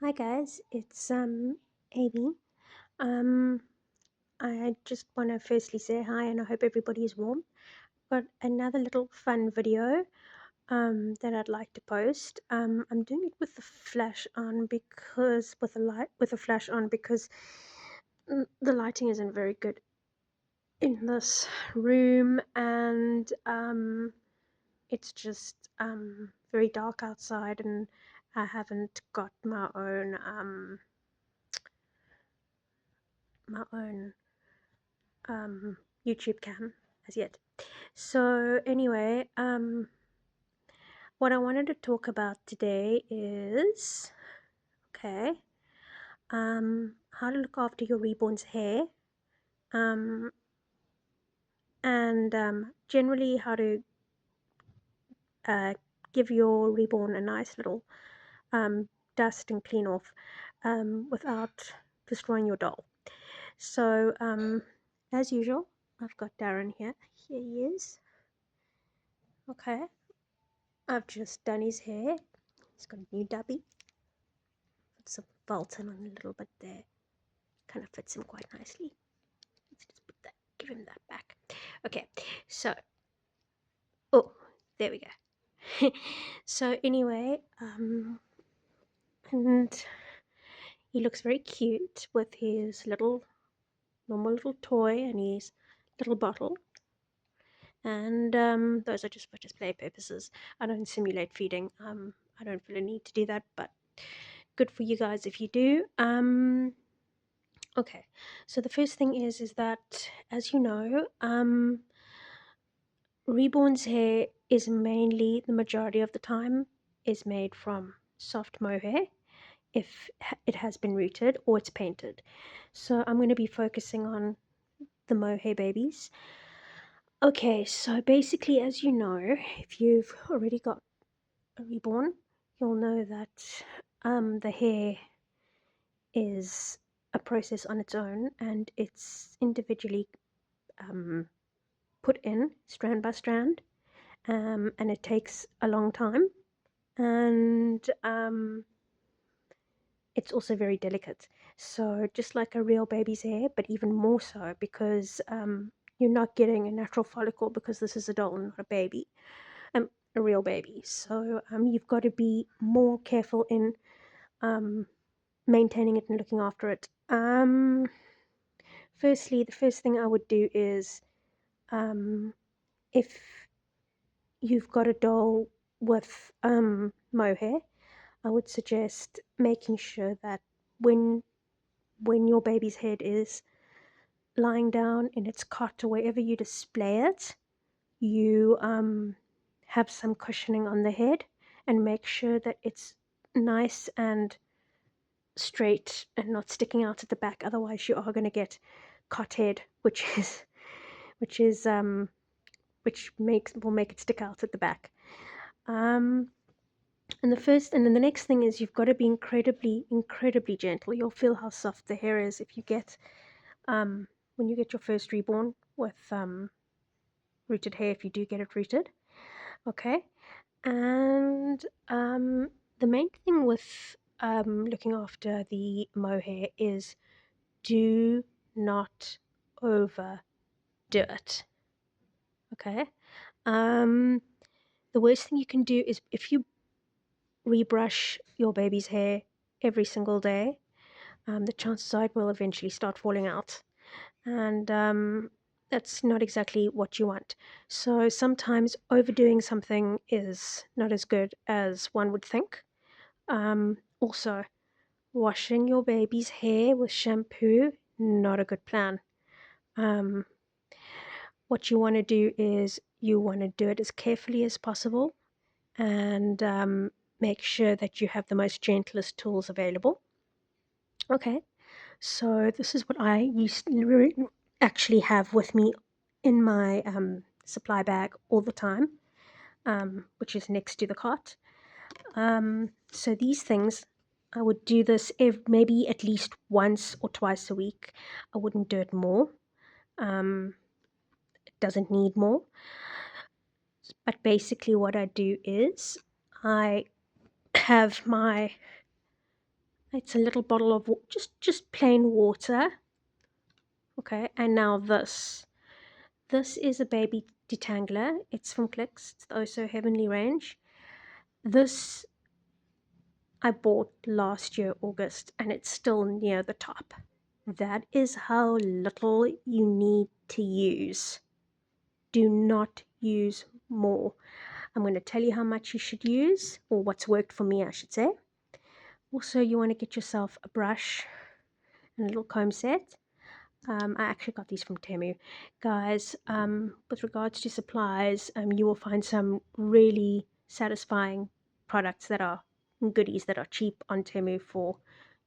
Hi guys, it's Amy. Um I just want to firstly say hi and I hope everybody is warm. Got another little fun video that I'd like to post. I'm doing it with the flash on because with the flash on because the lighting isn't very good in this room and it's just very dark outside and I haven't got my own YouTube cam as yet. So anyway, what I wanted to talk about today is okay, how to look after your reborn's hair, um, and generally how to uh, give your reborn a nice little dust and clean off without destroying your doll. So as usual, I've got Darren here. Here he is. Okay, I've just done his hair. He's got a new dubby. Put some Bolton on a little bit there. Kind of fits him quite nicely. Let's just put that, give him that back. Okay, so, oh, there we go. So anyway, and he looks very cute with his little, normal little toy and his little bottle. And those are just for display purposes. I don't simulate feeding. I don't feel a need to do that, but good for you guys if you do. Okay, so the first thing is that, as you know, Reborn's hair is mainly, the majority of the time, is made from soft mohair if it has been rooted or it's painted. So I'm going to be focusing on the mohair babies. Okay, so basically, as you know, if you've already got a reborn, you'll know that the hair is a process on its own and it's individually put in strand by strand, and it takes a long time, and it's also very delicate. So just like a real baby's hair, but even more so because you're not getting a natural follicle because this is a doll, not a baby, a real baby. So you've got to be more careful in maintaining it and looking after it. Firstly, the first thing I would do is if you've got a doll with mohair, I would suggest making sure that when your baby's head is lying down in its cot or wherever you display it, you have some cushioning on the head and make sure that it's nice and straight and not sticking out at the back. Otherwise, you are going to get cot head, which is which will make it stick out at the back. And then the next thing is you've got to be incredibly gentle. You'll feel how soft the hair is if you get when you get your first reborn with rooted hair, if you do get it rooted. Okay, and the main thing with looking after the mohair is do not overdo it. Okay, the worst thing you can do is if you rebrush your baby's hair every single day, the chances are it will eventually start falling out. And that's not exactly what you want. So sometimes overdoing something is not as good as one would think. Also, washing your baby's hair with shampoo, not a good plan. Um, what you want to do is you want to do it as carefully as possible and make sure that you have the most gentlest tools available. Okay, so this is what I actually have with me in my supply bag all the time, which is next to the cot. So these things, I would do this maybe at least once or twice a week. I wouldn't do it more. It doesn't need more. But basically what I do is I have my It's a little bottle of just plain water. Okay, and now this is a baby detangler. It's from Clicks. It's the Oh So Heavenly range. This I bought last year August, and it's still near the top. That is how little you need to use. Do not use more. I'm going to tell you how much you should use, or what's worked for me, I should say. Also, you want to get yourself a brush and a little comb set. I actually got these from Temu. Guys, with regards to supplies, you will find some really satisfying products that are goodies that are cheap on Temu for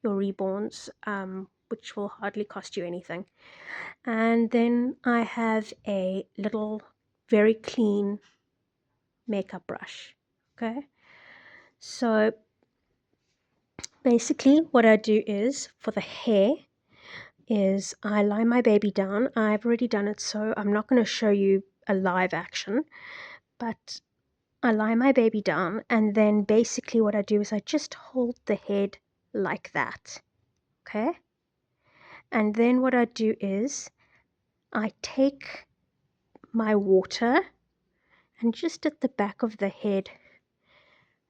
your reborns, which will hardly cost you anything. And then I have a little, very clean makeup brush. Okay, so basically what I do is for the hair is I lie my baby down. I've already done it, so I'm not going to show you a live action, but I lie my baby down, and then basically what I do is I just hold the head like that. Okay, and then what I do is I take my water and just at the back of the head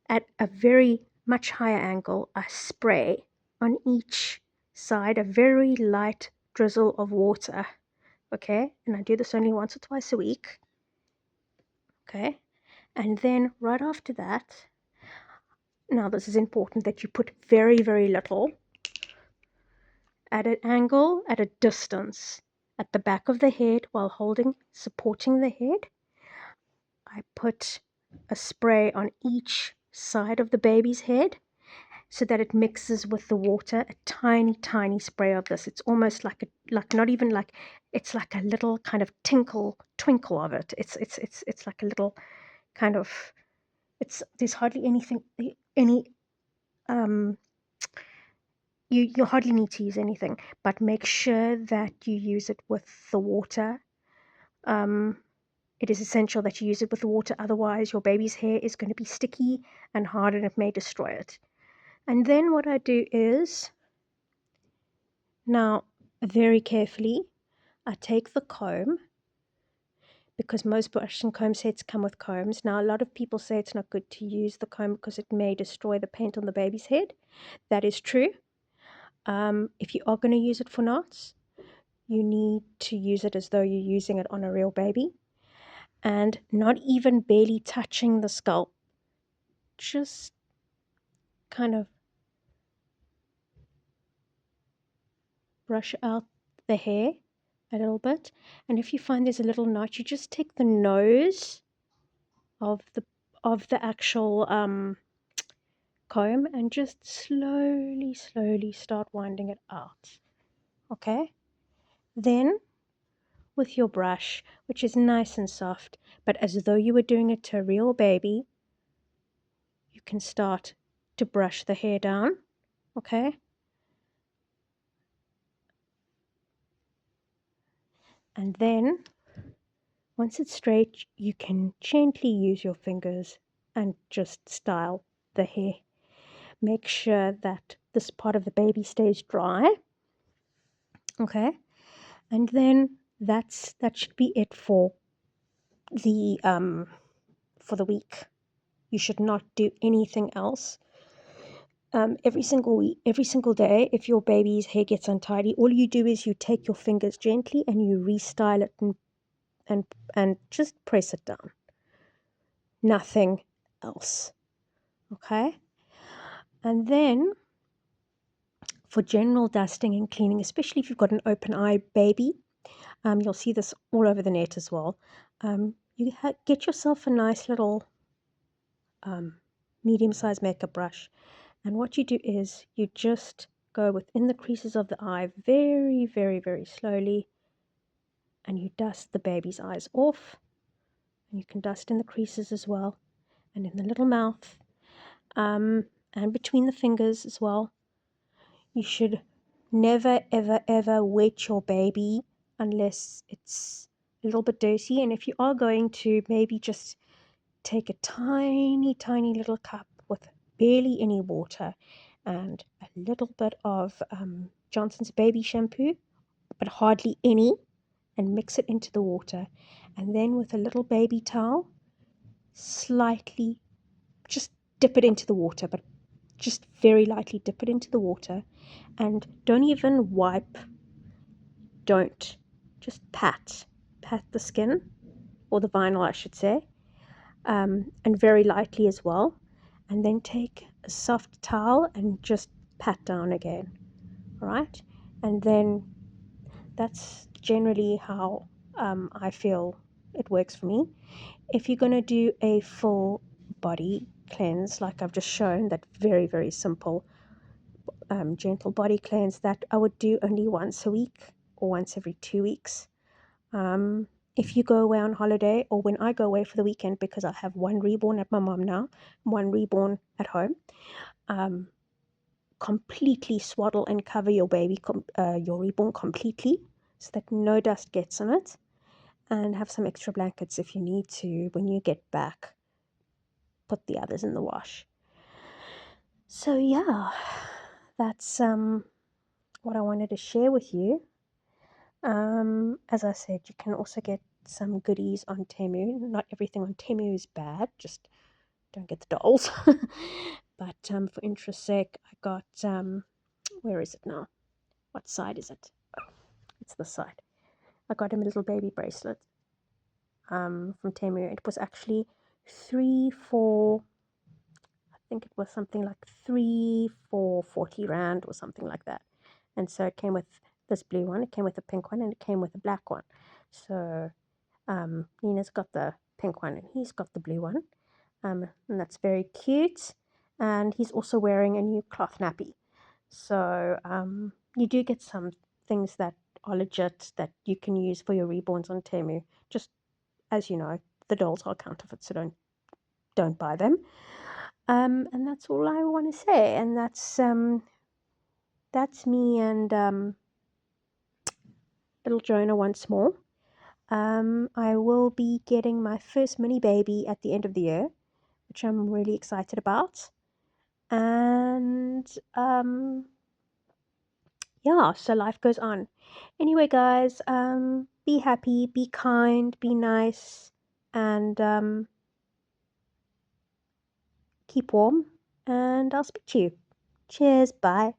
at a very much higher angle, I spray on each side a very light drizzle of water. Okay, and I do this only once or twice a week. Okay, and then right after that, now this is important that you put very, very little at an angle, at a distance, at the back of the head while supporting the head. I put a spray on each side of the baby's head so that it mixes with the water, a tiny, tiny spray of this. It's almost like not even like, it's like a little kind of twinkle of it. It's like a little kind of, there's hardly any, um, you hardly need to use anything, but make sure that you use it with the water. It is essential that you use it with the water, otherwise your baby's hair is going to be sticky and hard and it may destroy it. And then what I do is, now very carefully, I take the comb, because most brush and comb sets come with combs. Now a lot of people say it's not good to use the comb because it may destroy the paint on the baby's head. That is true. If you are going to use it for knots, you need to use it as though you're using it on a real baby, and not even barely touching the scalp. Just kind of brush out the hair a little bit, and if you find there's a little knot, you just take the nose of the actual comb and just slowly start winding it out. Okay, then with your brush, which is nice and soft, but as though you were doing it to a real baby, you can start to brush the hair down. Okay, and then once it's straight, you can gently use your fingers and just style the hair. Make sure that this part of the baby stays dry. Okay, and then that should be it for the week. You should not do anything else. Every single week, every single day, if your baby's hair gets untidy, all you do is you take your fingers gently and you restyle it and just press it down. Nothing else. Okay? And then for general dusting and cleaning, especially if you've got an open eye baby, you'll see this all over the net as well. You get yourself a nice little medium-sized makeup brush, and what you do is you just go within the creases of the eye very, very, very slowly, and you dust the baby's eyes off. And you can dust in the creases as well, and in the little mouth, and between the fingers as well. You should never, ever, ever wet your baby unless it's a little bit dirty. And if you are going to, maybe just take a tiny, tiny little cup with barely any water and a little bit of Johnson's baby shampoo, but hardly any, and mix it into the water. And then with a little baby towel, slightly just dip it into the water, but just very lightly dip it into the water, and don't even wipe, don't, just pat the skin, or the vinyl I should say, and very lightly as well, and then take a soft towel and just pat down again, right? And then that's generally how I feel it works for me. If you're going to do a full body cleanse, like I've just shown, that very, very simple, gentle body cleanse that I would do only once a week or once every 2 weeks. If you go away on holiday, or when I go away for the weekend, because I have one reborn at my mom now, one reborn at home, completely swaddle and cover your baby, your reborn completely, so that no dust gets on it, and have some extra blankets if you need to. When you get back, put the others in the wash. So yeah, that's what I wanted to share with you. As I said, you can also get some goodies on Temu. Not everything on Temu is bad, just don't get the dolls. But for interest's sake, I got, where is it now? What side is it? Oh, it's this side. I got him a little baby bracelet from Temu. It was actually 3 for, I think it was something like 3 for 40 rand or something like that. And so it came with this blue one, it came with a pink one, and it came with a black one. So Nina's got the pink one and he's got the blue one, and that's very cute. And he's also wearing a new cloth nappy. So you do get some things that are legit that you can use for your reborns on Temu. Just as you know, the dolls are counterfeit, so don't buy them. And that's all I want to say. And that's me and little Jonah once more. I will be getting my first mini baby at the end of the year, which I'm really excited about. And yeah, so life goes on. Anyway, guys, be happy, be kind, be nice, and keep warm. And I'll speak to you. Cheers, bye.